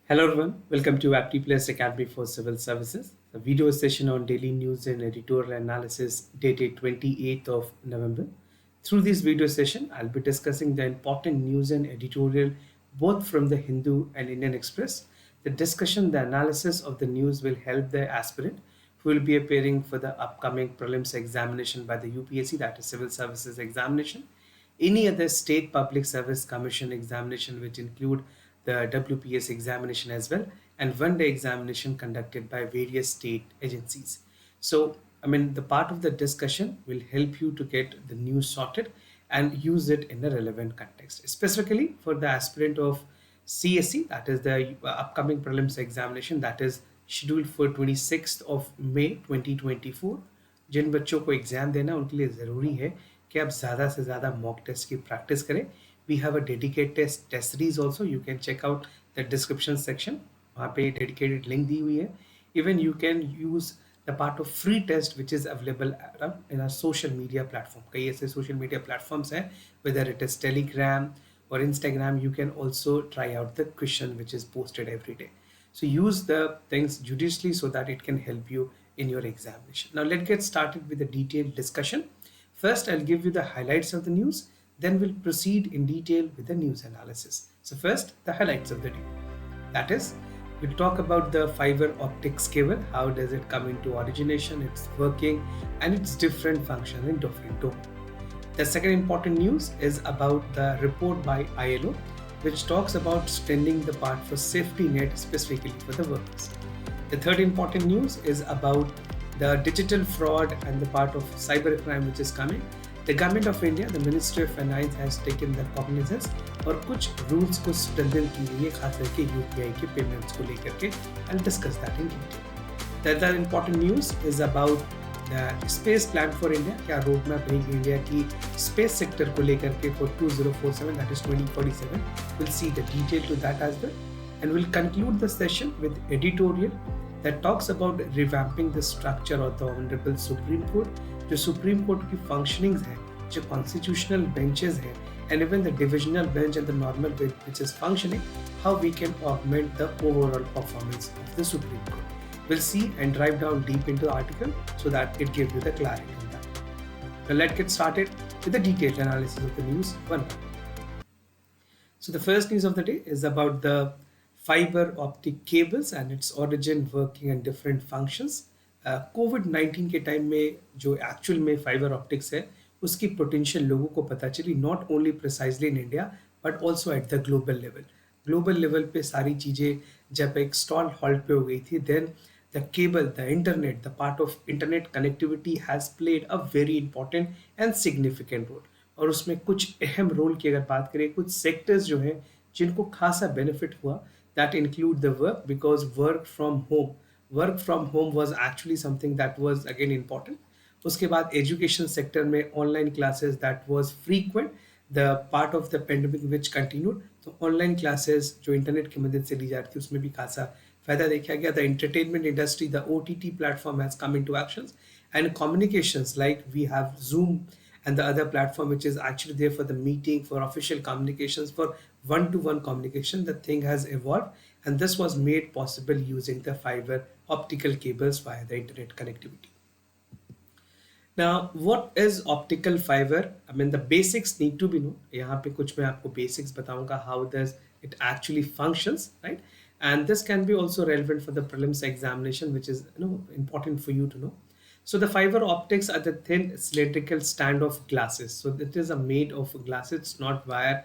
Hello everyone, welcome to Apti Plus Academy for Civil Services, a video session on daily news and editorial analysis dated 28th of November. Through this video session, I'll be discussing the important news and editorial both from the Hindu and Indian Express. The discussion, the analysis of the news will help the aspirant who will be appearing for the upcoming prelims examination by the UPSC, that is Civil Services examination, any other state public service commission examination which include the WPS examination as well, and one day examination conducted by various state agencies. So the part of the discussion will help you to get the news sorted and use it in a relevant context, specifically for the aspirant of CSC, that is the upcoming prelims examination that is scheduled for 26th of May 2024. जिन बच्चों को exam देना है उनके लिए ज़रूरी है कि आप ज़्यादा से ज़्यादा मॉक टेस्ट की प्रैक्टिस करें. We have a dedicated test series also, you can check out the description section, वहाँ पे डेडिकेटेड लिंक दी हुई है. Even you can use the part of free test which is available in our social media platform. कई ऐसे social media platforms हैं, whether it is Telegram or Instagram, you can also try out the question which is posted every day. So use the things judiciously so that it can help you in your examination. Now let's get started with the detailed discussion. First, I'll give you the highlights of the news, then we'll proceed in detail with the news analysis. So first, the highlights of the day. That is, we'll talk about the fiber optics cable, how does it come into origination, its working, and its different function in different domain. The second important news is about the report by ILO, which talks about strengthening the part for safety net specifically for the workers. The third important news is about the digital fraud and the part of cybercrime which is coming. The government of India, the Ministry of Finance has taken the cognizance और कुछ rules को strengthen की गई है, खास करके UPI के payments को लेकर के. I'll discuss that in detail. The other important news is about space plan for India. क्या रोड मैप रहेगी इंडिया की स्पेस सेक्टर को लेकर के for 2047, that is 2047. Will see the detail to that as well and will conclude the session with editorial that talks about revamping the structure of the honourable supreme court. जो supreme court की functionings है, जो constitutional benches है, and even the divisional bench and the normal bench which is functioning, how we can augment the overall performance of the Supreme Court. We'll see and drive down deep into the article so that it gives you the clarity on that. Now let's get started with the detailed analysis of the news one by one. So the first news of the day is about the fiber optic cables and its origin, working and different functions. कोविड-19 के time में जो actual में fibre optics है उसकी potential लोगों को पता चली, not only precisely in India but also at the global level. Global level पे सारी चीज़ें जब एक स्टॉल हॉल्ट पे हो गई थी, then the cable, the internet, the part of internet connectivity has played a very important and significant role. और उसमें कुछ अहम रोल की अगर बात करें, कुछ सेक्टर्स जो हैं जिनको खासा बेनिफिट हुआ, that include the work, because work from home was actually something that was again important. उसके बाद एजुकेशन सेक्टर में online classes that was frequent, the part of the pandemic which continued. तो online classes जो internet की मदद से ली जा रही थी उसमें भी खासा फायदा देखा गया. The entertainment industry, the OTT platform has come into actions, and communications like we have Zoom and the other platform which is actually there for the meeting, for official communications, for one-to-one communication. The thing has evolved, and this was made possible using the fiber optical cables via the internet connectivity. Now, what is optical fiber? I mean, the basics need to be known. यहाँ पे कुछ मैं आपको basics बताऊंगा, how does it actually functions, right? And this can be also relevant for the prelims examination, which is important for you to know. So the fiber optics are the thin cylindrical stand of glasses. So it is a made of glass. It's not wire,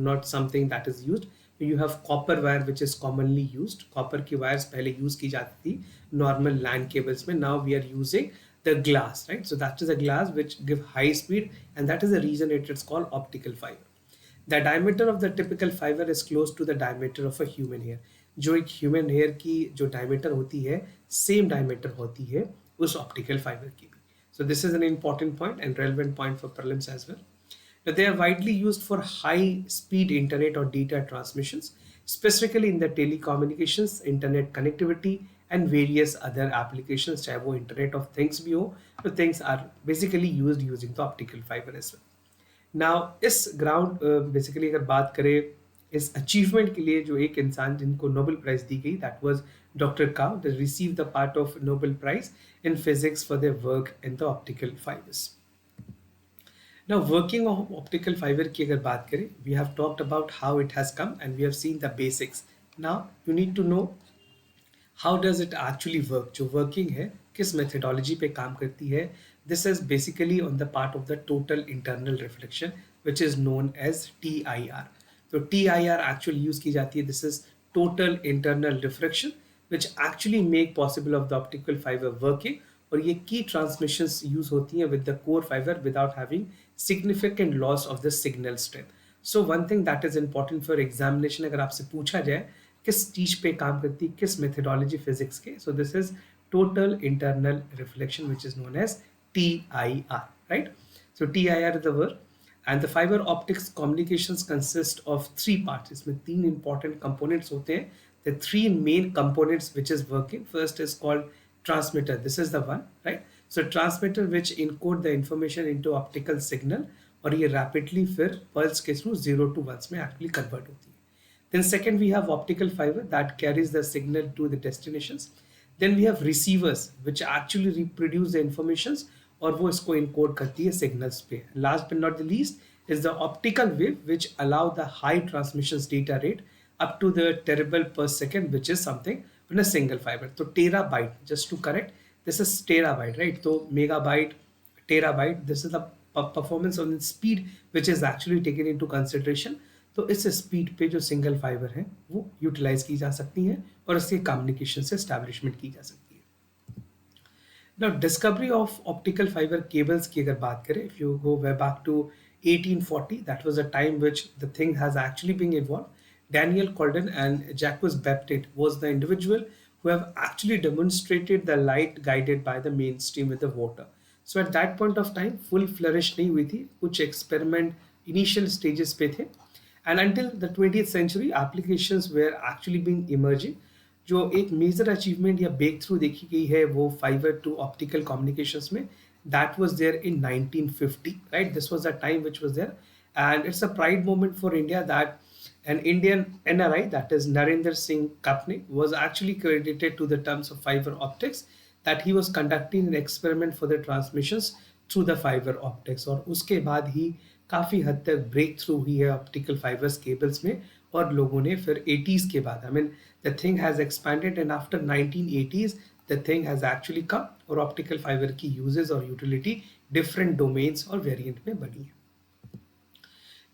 not something that is used. You have copper wire which is commonly used. Copper की wires पहले use की जाती थी normal LAN cables में. Now we are using the glass, right? So that is a glass which give high speed, and that is the reason it is called optical fiber. The diameter of the typical fiber is close to the diameter of a human hair. जो एक human hair की जो diameter होती है same diameter होती है उस optical fibre की भी. So this is an important point and relevant point for prelims as well. They are widely used for high speed internet or data transmissions, specifically in the telecommunications, internet connectivity and various other applications. चाहे वो internet of things भी हो, तो things are basically used using the optical fiber as well. Now इस ground basically अगर बात करें इस अचीवमेंट के लिए जो एक इंसान जिनको नोबेल प्राइज दी गई, that was doctor Kao, they receive the part of Nobel prize in physics for their work in the optical fibres. Now, working on optical fiber की अगर बात करें, we have talked about how it has come and we have seen the basics. Now, you need to know how does it actually work. जो working है, किस methodology पे काम करती है. This is basically on the part of the total internal reflection, which is known as TIR. तो TIR actually use की जाती है. This is total internal reflection, which actually make possible of the optical fiber working. और ये की transmissions use होती हैं with the core fibre without having significant loss of the signal strength. So one thing that is important for examination, अगर आपसे पूछा जाए किस चीज पे काम करती है, किस मेथडोलॉजी फिजिक्स के, so this is total internal reflection which is known as TIR, right? So TIR is the word. And the fiber optics communications consist of three parts. इसमें तीन important components होते हैं. The three main components which is working. First is called transmitter. This is the one, right? So transmitter which encode the information into optical signal और ये rapidly फिर pulse के through 0 to 1 में actually convert होती है. Then second we have optical fiber that carries the signal to the destinations. Then we have receivers which actually reproduce the informations और वो इसको encode करती है signals पे. Last but not the least is the optical wave which allow the high transmissions data rate up to the terabit per second, which is something in a single fiber. So terabyte, just to correct, this is terabyte, right? So megabyte, terabyte, this is the performance on the speed which is actually taken into consideration. तो इस speed पे जो single fibre है वो utilise की जा सकती है और इसके कम्युनिकेशन से एस्टैब्लिशमेंट की जा सकती है. Now, discovery of optical fiber cables की अगर बात करें, if you go way back to 1840, that was a time which the thing has actually been evolved. Daniel Colden and Jacques Baptiste was the individual who have actually demonstrated the light guided by the mainstream with the water. So at that point of time, full flourish नहीं हुई थी, कुछ experiment initial stages पे थे. And until the 20th century, applications were actually being emerging. जो एक major achievement या breakthrough देखी गई है वो फाइबर टू ऑप्टिकल कम्युनिकेशंस में, that was there in 1950, right? This was the time which was there and it's a pride moment for India that an Indian NRI, that is Narendra Singh Kapne, was actually credited to the terms of fiber optics, that he was conducting an experiment for the transmissions through the fiber optics. और उसके बाद ही काफ़ी हद तक break through हुई है optical fibres cables में और लोगों ने फिर 80s के बाद, I mean the thing has expanded and after 1980s the thing has actually come और ऑप्टिकल फाइबर की यूजेस और यूटिलिटी डिफरेंट डोमेन्स और वेरिएंट में बनी है.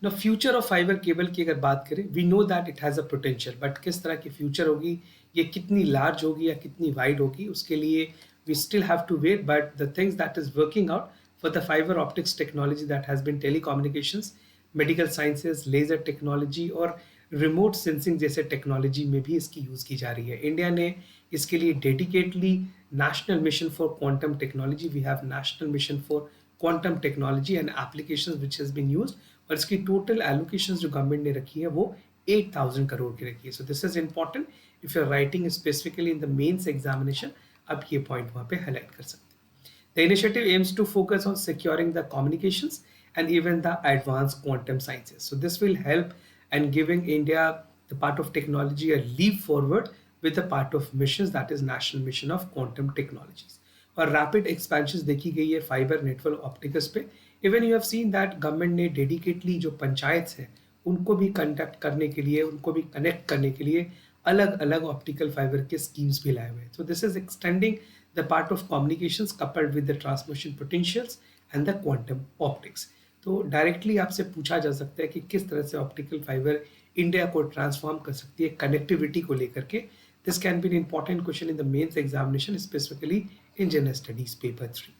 Now, future of fibre cable की अगर बात करें, we know that it has a potential, but किस तरह की फ्यूचर होगी, ये कितनी लार्ज होगी या कितनी वाइड होगी, उसके लिए we still have to wait. But the things that is working out for the fibre optics technology that has been telecommunications, medical sciences, laser technology और रिमोट सेंसिंग जैसे टेक्नोलॉजी में भी इसकी यूज़ की जा रही है. इंडिया ने इसके लिए dedicatedly national mission for quantum technology, we have national mission for quantum technology and applications which has been used, और इसकी टोटल एलोकेशंस जो गवर्नमेंट ने रखी है वो 8,000 करोड़ की रखी है. So this is important if you are writing specifically in the mains examination, आप ये पॉइंट वहाँ पे हाईलाइट कर सकते हैं. The initiative aims to focus on securing the communications and even the advanced quantum sciences. So this will help and giving India the part of technology a leap forward with the part of missions, that is national mission of quantum technologies. और rapid expansions देखी गई है fiber network optics पे. Even you have seen that government ने dedicatedly जो पंचायत हैं उनको भी conduct करने के लिए, उनको भी connect करने के लिए अलग अलग optical fiber के schemes भी लाए हुए हैं. So this is extending the part of communications coupled with the transmission potentials and the quantum optics. तो डायरेक्टली आपसे पूछा जा सकता है कि किस तरह से ऑप्टिकल फाइबर इंडिया को ट्रांसफॉर्म कर सकती है कनेक्टिविटी को लेकर के. This can be an important question in the mains examination, specifically in general studies paper 3.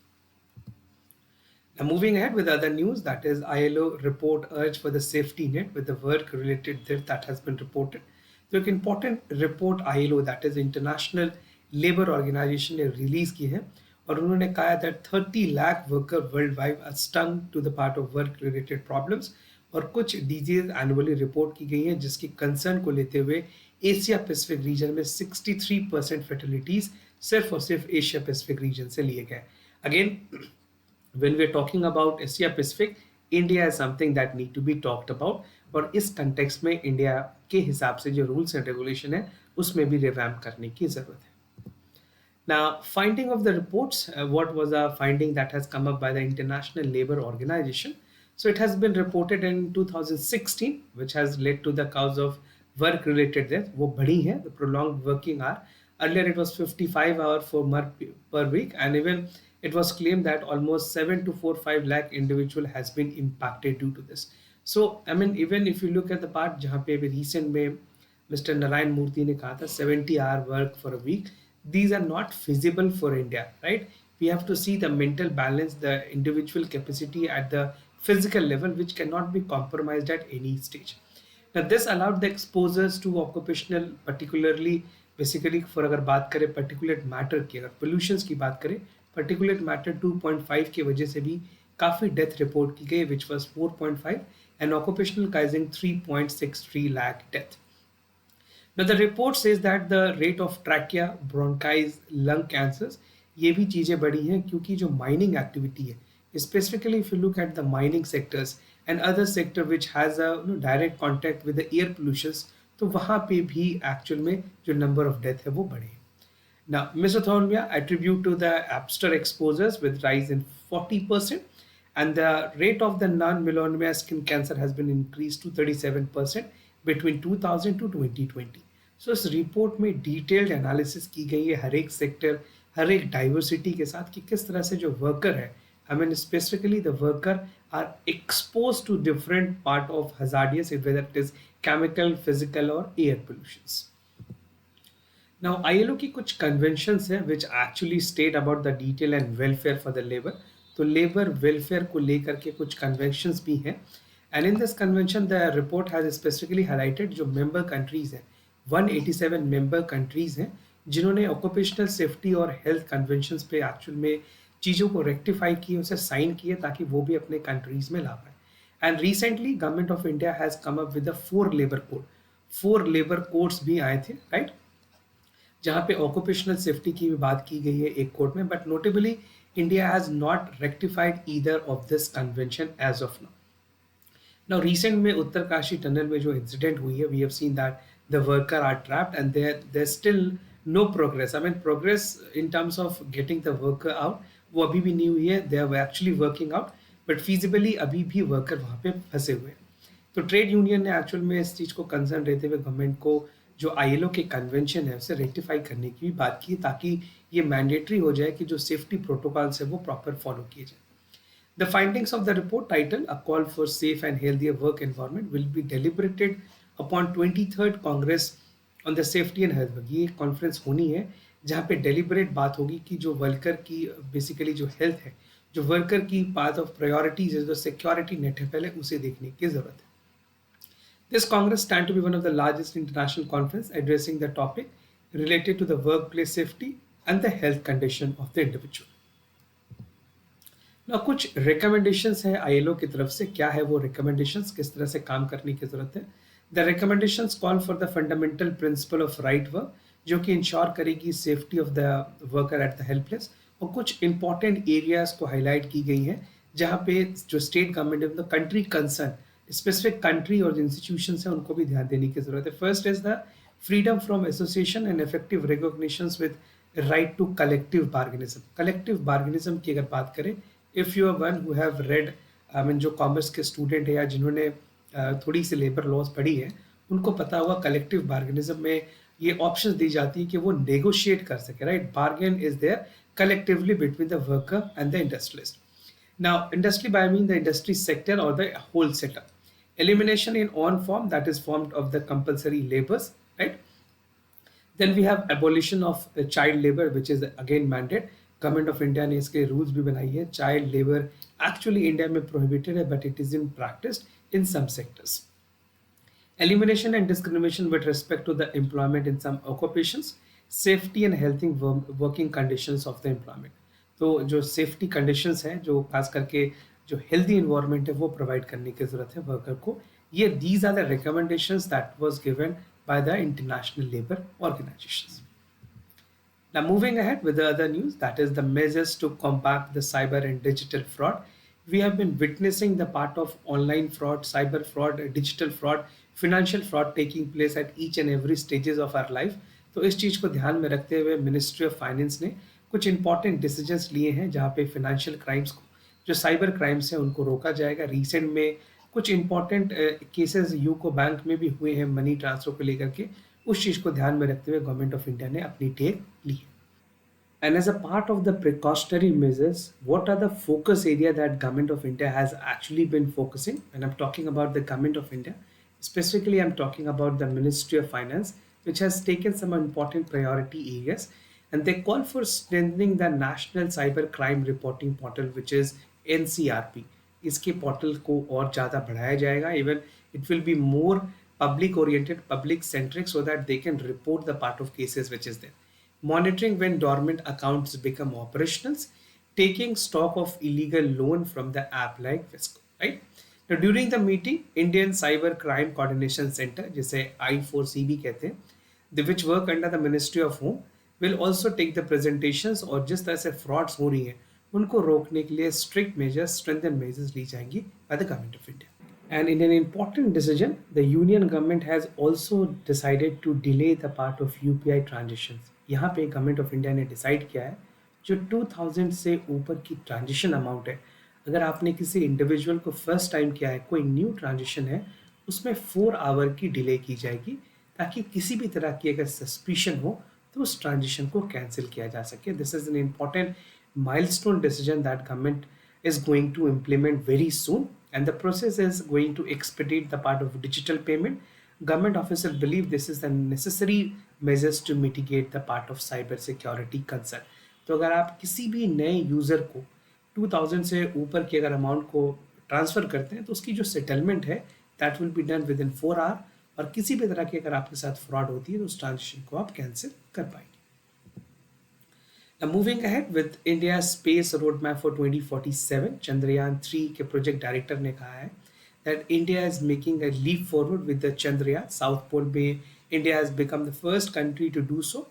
Now moving ahead with other news, that is ILO report urge for the safety net with the work related drift that has been reported. तो एक important report ILO, that is International Labour Organization, ने release की है और उन्होंने कहा that 30 lakh worker worldwide are stung to the part of work related problems. और कुछ डिजीज एनुअली रिपोर्ट की गई हैं जिसकी कंसर्न को लेते हुए एशिया पैसिफिक रीजन में 63% फर्टिलिटीज सिर्फ और सिर्फ एशिया पैसिफिक रीजन से लिए गए. Again when we are talking about Asia Pacific, India is something that need to be talked about. और इस कंटेक्स्ट में इंडिया के हिसाब से जो रूल्स एंड रेगुलेशन है उसमें भी रिवैम्प करने की ज़रूरत है. Now, finding of the reports, what was a finding that has come up by the International Labour Organization? So it has been reported in 2016, which has led to the cause of work-related death. वो बड़ी है, the prolonged working hour. Earlier it was 55 hours per week, and even it was claimed that almost 7 to 4 5 lakh individual has been impacted due to this. So I mean, even if you look at the part जहाँ पे अभी recent में Mr. Narayan Murthy ने कहा था 70-hour work for a week. These are not feasible for India, right? We have to see the mental balance, the individual capacity at the physical level, which cannot be compromised at any stage. Now, this allowed the exposures to occupational, particularly basically for अगर बात करें particulate matter की, अगर pollutions की बात करें, particulate matter 2.5 की वजह से भी काफ़ी डेथ रिपोर्ट की गई, which was 4.5, and occupational causing 3.63 lakh death. Now the report says that the rate of trachea, bronchitis, lung cancers ये भी चीज़ें बढ़ी हैं क्योंकि जो माइनिंग एक्टिविटी है specifically if you look at the mining sectors and other sector which has a direct contact with the air pollutions तो वहाँ पे भी एक्चुअल में जो नंबर ऑफ डेथ है वो बढ़े. Now, misophonia attribute to the abster exposures with rise in 40%, and the rate of the non-melanoma skin cancer has been increased to 37% between 2000 to 2020. So इस रिपोर्ट में डिटेल्ड एनालिसिस की गई है हर एक sector, हर एक डाइवर्सिटी के साथ कि किस तरह से जो वर्कर है, I mean specifically the worker are expose to different part of hazardous whether it is chemical, physical और एयर पोल्यूशंस. Now, ILO की कुछ कन्वेंशंस हैं which actually state about the detail and welfare for the labor. तो labour welfare को लेकर के कुछ conventions भी हैं. And in this convention the report has specifically highlighted जो मेंबर कंट्रीज हैं 187 मेंबर कंट्रीज हैं जिन्होंने ऑक्यूपेशनल सेफ्टी और हेल्थ कन्वेंशंस पे एक्चुअल में चीज़ों को रेक्टिफाई किए, उसे साइन किए ताकि वो भी अपने कंट्रीज में ला पाए. And recently government of India has come up with 4 labour codes भी आए थे, राइट, जहाँ पे ऑक्यूपेशनल सेफ्टी की भी बात की गई है एक कोड में. But notably India has not rectified either of this convention as of now. Now recent में उत्तरकाशी टनल में जो इंसिडेंट हुई है we have seen that the worker are trapped and there still no progress. I mean progress in terms of getting the worker out वो अभी भी नहीं हुई है. They are actually working out but feasibly अभी भी वर्कर वहाँ पे फंसे हुए हैं. तो ट्रेड यूनियन ने एक्चुअल में इस चीज़ को कंसर्न रहते हुए गवर्नमेंट को जो आईएलओ के कन्वेंशन है उसे रेक्टिफाई करने की भी बात की ताकि ये मैंडेटरी हो जाए कि जो सेफ्टी प्रोटोकॉल्स है वो प्रॉपर फॉलो किए जाए. The findings of the report title a call for safe and healthier work environment will be deliberated upon 23rd congress on the safety and health. ये कॉन्फ्रेंस होनी है जहाँ पे डेलिब्रेट बात होगी कि जो वर्कर की बेसिकली जो हेल्थ है, जो वर्कर की पार्ट ऑफ प्रायोरिटीज है, जो सिक्योरिटी नेट है, पहले उसे देखने की जरूरत है. This Congress stands to be one of the largest international conference addressing the topic related to the workplace safety and the health condition of the individual. Now, कुछ recommendations है ILO की तरफ से. क्या है वो recommendations, किस तरह से काम करने की जरूरत है. The recommendations call for the fundamental principle of right work जो कि इंश्योर करेगी safety of the worker at the help place. और कुछ इंपॉर्टेंट एरियाज को हाईलाइट की गई हैं जहाँ पे जो state government of the country concern specific country और इंस्टीट्यूशन है उनको भी ध्यान देने की जरूरत है. First is the freedom from association and effective recognition with right to collective bargainism. Collective bargainism की अगर बात करें, if you are one who have read, I mean जो कॉमर्स के स्टूडेंट है या जिन्होंने थोड़ी सी लेबर लॉज पढ़ी है उनको पता होगा कलेक्टिव बार्गेनिज्म में ये ऑप्शन दी जाती है कि वो नेगोशिएट कर सके, right. Bargain is there collectively between the worker and the industrialist. Now, industry by I mean the industry sector or the whole sector. Elimination in on form, that is formed of the compulsory labors, right. Then we have abolition of child labor, which is again mandate. Government of India ने इसके rules भी बनाई है. Child labor actually India में prohibited है, but it is in practiced in some sectors. Elimination and discrimination with respect to the employment in some occupations. Safety and healthy working conditions of the employment. तो जो safety conditions हैं, जो खास करके जो healthy environment है वो provide करने की ज़रूरत है वर्कर को. ये these are the recommendations that was given by the international labour organisations. Now moving ahead with the other news, that is the measures to combat the cyber and digital fraud. we have been witnessing the part of online fraud, cyber fraud, digital fraud, financial fraud taking place at each and every stages of our life. तो इस चीज़ को ध्यान में रखते हुए ministry of finance ने कुछ important decisions लिए हैं जहाँ पे फिनेंशियल क्राइम्स को, जो साइबर क्राइम्स हैं, उनको रोका जाएगा। रिसेंट में कुछ इंपॉर्टेंट केसेस यूको बैंक में भी हुए हैं मनी ट्रांसफर को लेकर के। उस चीज़ को ध्यान में रखते हुए गवर्नमेंट ऑफ इंडिया ने अपनी टेक ली है। And as a part of the precautionary measures, what are the focus area that Government of India has actually been focusing? And I'm talking about the Government of India. Specifically, I'm talking about the Ministry of Finance, which has taken some important priority areas. And they call for strengthening the National Cyber Crime Reporting Portal, which is NCRP. इसके portal को और ज़्यादा बढ़ाया जाएगा. Even it will be more public oriented, public centric, so that they can report the part of cases which is there. Monitoring when dormant accounts become operational, taking stock of illegal loan from the app like Fisco, right? Now, during the meeting, Indian Cyber Crime Coordination Center, जिसे I4C भी कहते हैं, which work under the Ministry of Home, will also take the presentations और जिस तरह से frauds हो रही हैं, उनको रोकने के लिए strict measures, strengthened measures ली जाएंगी by the Government of India. And in an important decision, the union government has also decided to delay the part of UPI transitions. यहाँ पे गवर्नमेंट ऑफ इंडिया ने डिसाइड किया है जो 2000 से ऊपर की ट्रांजिशन अमाउंट है, अगर आपने किसी इंडिविजुअल को फर्स्ट टाइम किया है, कोई न्यू ट्रांजिशन है, उसमें 4 आवर की डिले की जाएगी ताकि किसी भी तरह की अगर सस्पिशन हो तो उस ट्रांजिशन को कैंसिल किया जा सके. This is an important milestone decision that government is going to implement very soon, and the process is going to expedite the part of digital payment. Government officials believe this is the necessary measures to mitigate the part of cyber security concern. तो अगर आप किसी भी नए user को 2000 से ऊपर के अगर अमाउंट को ट्रांसफ़र करते हैं तो उसकी जो सेटलमेंट है that will be done within 4 hour, और किसी भी तरह की अगर आपके साथ फ्रॉड होती है तो उस ट्रांजेक्शन को आप कैंसिल कर पाएंगे. Now moving ahead with India's space roadmap for 2047, Chandrayaan 3 के प्रोजेक्ट डायरेक्टर ने कहा है that India is making a leap forward with the Chandrayaan. South Pole में India has become the first country to do so,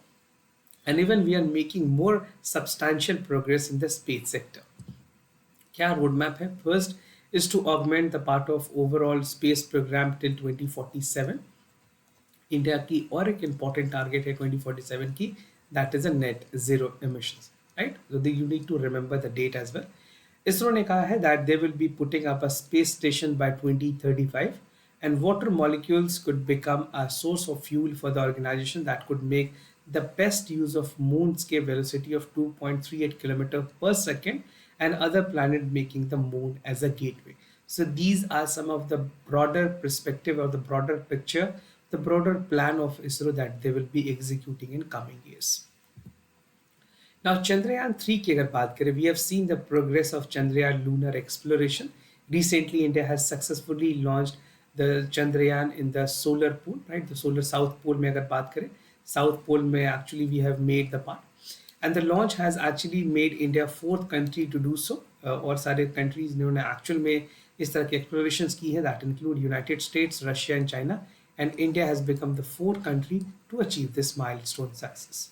and even we are making more substantial progress in the space sector. क्या roadmap है? First is to augment the part of overall space program till 2047. India की और एक important target है 2047 की, that is a net zero emissions, right? So you need to remember the date as well. ISRO ने कहा है that they will be putting up a space station by 2035, and water molecules could become a source of fuel for the organization that could make the best use of moonscape velocity of 2.38 km per second and other planet, making the moon as a gateway. So these are some of the broader perspective or the broader picture, the broader plan of ISRO that they will be executing in coming years. Now Chandrayaan 3 की अगर बात करें, we have seen the progress of Chandrayaan lunar exploration. Recently India has successfully launched the Chandrayaan in the solar pool, right? The solar south pole में अगर बात करें, south pole में actually we have made the part, and the launch has actually made India 4th country to do so. और सारे countries ने actual में इस तरह के explorations की है, that include United States, Russia and China, and India has become the 4th country to achieve this milestone success.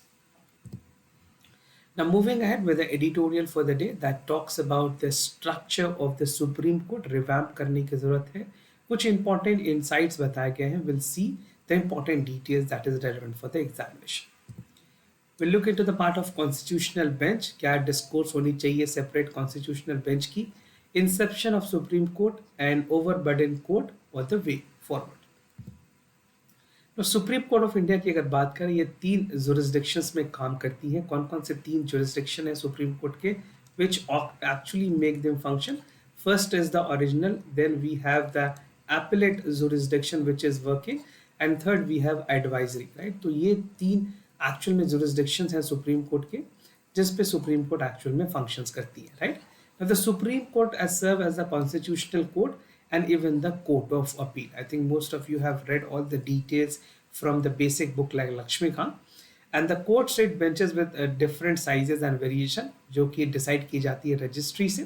Now moving ahead with the editorial for the day that talks about the structure of the Supreme Court, revamp करने की ज़रूरत है, कुछ important insights बताए गए हैं. We'll see the important details that is relevant for the examination. We'll look into the part of constitutional bench, क्या discourse होनी चाहिए separate constitutional bench की, inception of Supreme Court and overburdened court or the way forward. तो supreme court of India की अगर बात करें, ये 3 जुरिस्डिक्शंस में काम करती है. कौन कौन से 3 जुरिस्डिक्शन है सुप्रीम कोर्ट के which actually make them function? First is the original, then we have the appellate jurisdiction which is working, and third we have advisory, right? तो ये 3 एक्चुअल में जुरिस्डिक्शंस हैं सुप्रीम कोर्ट के जिस पे supreme court actual में functions करती है, right? Now the Supreme Court as serve as the constitutional court and even the court of appeal. I think most of you have read all the details from the basic book like Lakshmikant. And the court sit benches with different sizes and variation जो कि decide की जाती है registry से.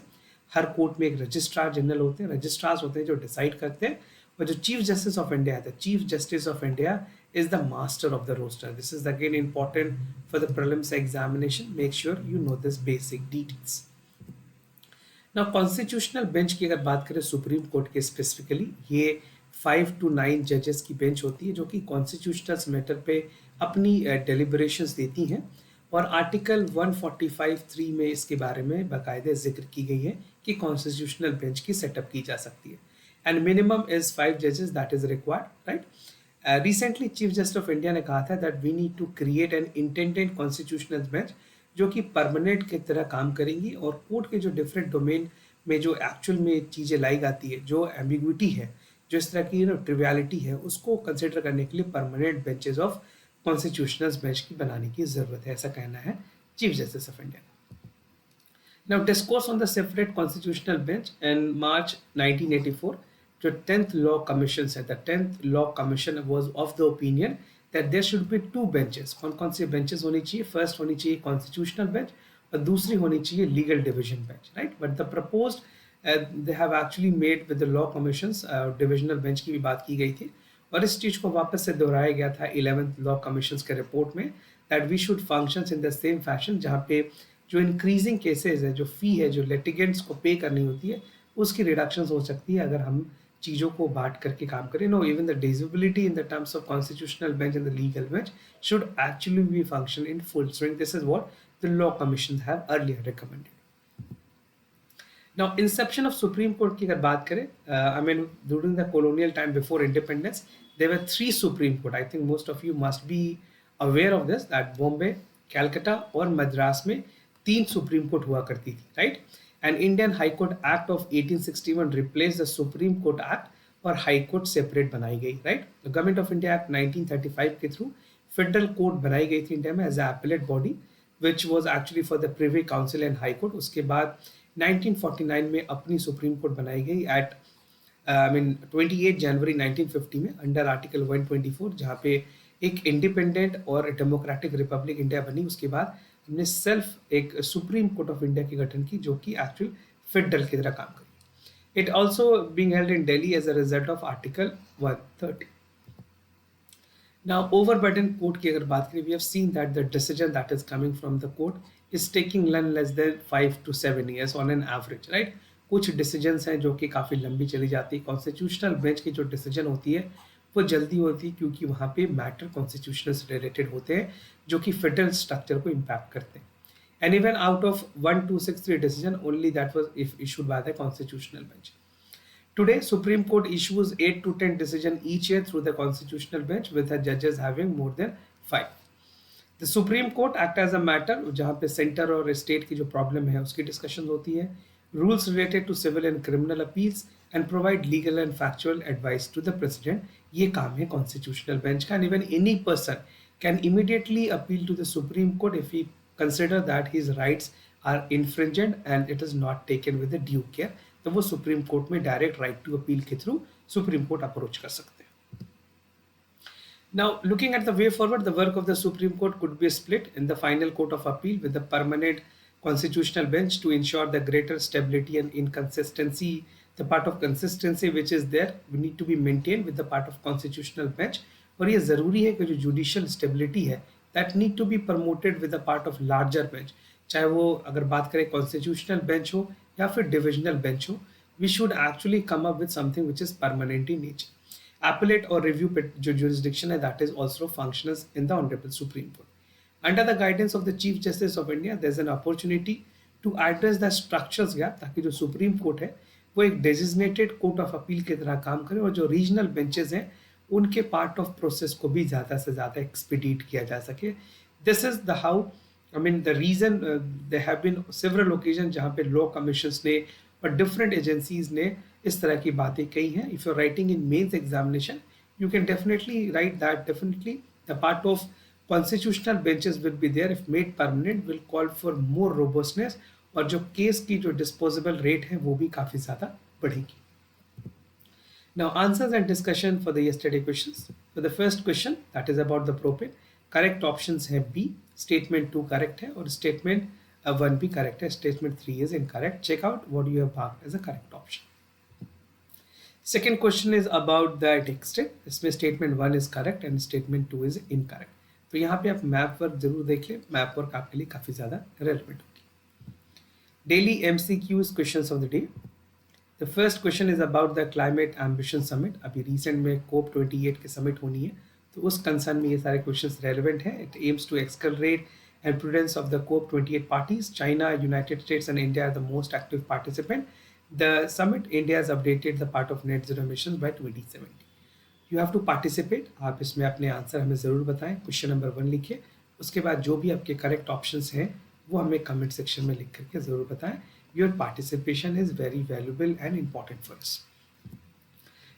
हर court में एक registrar general होते हैं, रजिस्ट्रार्स होते हैं जो डिसाइड करते हैं, और जो चीफ जस्टिस ऑफ इंडिया है, the chief justice of India is the master of the roster. This is again important for the prelims examination. Make sure you know this basic details. ना constitutional bench की अगर बात करें supreme court के specifically, ये 5 to 9 जजेस की bench होती है जो कि कॉन्स्टिट्यूशनल मैटर पे अपनी डेलिब्रेशंस देती हैं। और आर्टिकल 145(3) में इसके बारे में बाकायदे जिक्र की गई है कि कॉन्स्टिट्यूशनल बेंच की सेटअप की जा सकती है। एंड मिनिमम इज 5 जजेस that is required, right. Recently chief justice of India ने कहा था that we need to create an independent constitutional bench जो कि परमानेंट की तरह काम करेंगी और कोर्ट के जो डिफरेंट डोमेन में जो एक्चुअल में चीज़ें लाई जाती है, जो एम्बिग्विटी है, जो इस तरह की ट्रिवियलिटी है, उसको कंसिडर करने के लिए permanent benches of constitutional bench की बनाने की ज़रूरत है, ऐसा कहना है chief justice of India. Now, discourse on the separate constitutional bench in March 1984, the 10th Law Commission said the 10th Law Commission was of the opinion that there should be two benches. कौन से benches होनी चाहिए? First होनी चाहिए constitutional bench और दूसरी होनी चाहिए legal division bench, right? But the proposed they have actually made with the law commissions divisional bench की भी बात की गई थी और इस चीज़ को वापस से दोहराया गया था 11th Law Commissions के रिपोर्ट में that we should functions in the same fashion, जहाँ पे जो इंक्रीजिंग केसेस है, जो फी है, जो लिटिगेंट्स को पे करनी होती है, उसकी रिडक्शन हो सकती है अगर हम चीज़ों को बांट करके काम करें। No, even the divisibility in the terms of constitutional bench and the legal bench should actually be function in full swing. This is what the law commission have earlier recommended. Now inception of supreme court की अगर बात करें, I mean during the colonial time before independence there were 3 supreme court. I think most of you must be aware of this that Bombay, Calcutta और मद्रास में 3 supreme court हुआ करती थी, right. And Indian high court act of 1861 replace the supreme court act और high court separate बनाई गई, right. Government of India act 1935 के through federal court बनाई गई थी इंडिया में as appellate body which was actually for the privy council and high court. उसके बाद 1949 में अपनी सुप्रीम कोर्ट बनाई गई एट आई मीन 28 जनवरी 1950 में अंडर आर्टिकल 124, जहाँ पे एक इंडिपेंडेंट और डेमोक्रेटिक रिपब्लिक इंडिया बनी। उसके बाद हमने सेल्फ एक सुप्रीम कोर्ट ऑफ इंडिया की गठन की जो कि एक्चुअल फेडरल की तरह काम करी। It also being held in Delhi as a result of article 130। Now, overburdened court की अगर बात करें, we have seen that the decision that is coming from the court is taking none less than 5 to 7 years on an average, right? कुछ decisions हैं जो कि काफ़ी लंबी चली जाती है। कॉन्स्टिट्यूशनल बेंच की जो decision होती है वो जल्दी होती है क्योंकि वहाँ पे मैटर कॉन्स्टिट्यूशनल से रिलेटेड होते हैं जो कि फेडरल स्ट्रक्चर को इम्पैक्ट करते हैं। And even out of 1263 decision only that was if issued by the constitutional bench. Today, Supreme Court issues 8 to 10 decisions each year through the constitutional bench with the judges having more than 5. The Supreme Court act as a matter जहाँ पे centre और state की जो problem है उसकी discussion होती है, rules related to civil and criminal appeals and provide legal and factual advice to the president. ये काम है कॉन्स्टिट्यूशनल बेंच का। And even any person can immediately appeal to the supreme court if he consider that his rights are infringed and it is not taken with the due care, तो वो supreme court में direct right to appeal के through supreme court approach कर सकते हैं। Now, looking at the way forward, the work of the Supreme Court could be split in the final court of appeal with the permanent constitutional bench to ensure the greater stability and inconsistency. The part of consistency which is there, we need to be maintained with the part of constitutional bench. और ये ज़रूरी है कि जो judicial stability है, that need to be promoted with the part of larger bench. चाहे वो अगर बात करें constitutional bench हो या फिर divisional bench हो, we should actually come up with something which is permanent in nature. Appellate or review जो jurisdiction है that is also functions in the Honorable Supreme Court. Under the guidance of the Chief Justice of India, there is an opportunity to address the structures gap ताकि जो Supreme Court है वो एक designated court of appeal की तरह काम करे और जो regional benches हैं उनके part of process को भी ज़्यादा से ज़्यादा expedite किया जा सके. This is the how, I mean the reason there have been several occasions जहाँ पे law commissions ने और different agencies ने इस तरह की बातें कही हैं. If you're writing in mains examination, you can definitely write that definitely the part of constitutional benches will be there if made permanent will call for more robustness और जो केस की जो disposable rate है वो भी काफ़ी ज़्यादा बढ़ेगी. Now answers and discussion for the yesterday questions. For the first question that is about the propane, correct options है B, statement 2 correct है और statement 1 भी correct है, statement 3 is incorrect. Check out what you have marked as a correct option. Second question is about the text. इसमें statement 1 is correct and statement 2 is incorrect. तो यहाँ पे आप map work जरूर देख लें, मैप वर्क आपके लिए काफ़ी ज़्यादा रेलेवेंट होगी. Daily MCQs questions of the day. The first question is about the climate ambition summit. अभी recent में COP 28 के summit होनी है, तो उस concern में ये सारे questions relevant हैं. It aims to accelerate and prudence of the COP 28 parties. China, United States and India are the most active participant. The summit, India has updated the part of net zero emissions by 2070. You have to participate. आप इसमें अपने answer हमें ज़रूर बताएं. Question number 1 लिखिए. उसके बाद जो भी आपके करेक्ट ऑप्शंस हैं वो हमें कमेंट सेक्शन में लिख करके ज़रूर बताएं. Your participation is very valuable and important for us.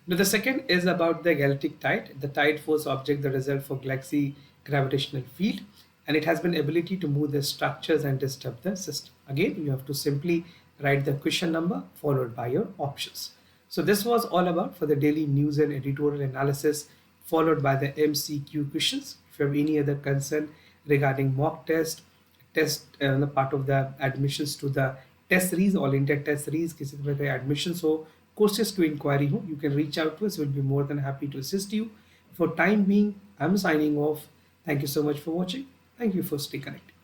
Now, the second is about the galactic tide. The tide force object, the result for galaxy gravitational field, and it has been ability to move the structures and disturb the system. Again, you have to simply write the question number followed by your options. So this was all about for the daily news and editorial analysis, followed by the MCQ questions. If you have any other concern regarding mock test the part of the admissions to the test series, all India test series, किसी तरह का admissions हो, courses to inquiry हो, you can reach out to us. We'll be more than happy to assist you. For time being, I'm signing off. Thank you so much for watching. Thank you for staying connected.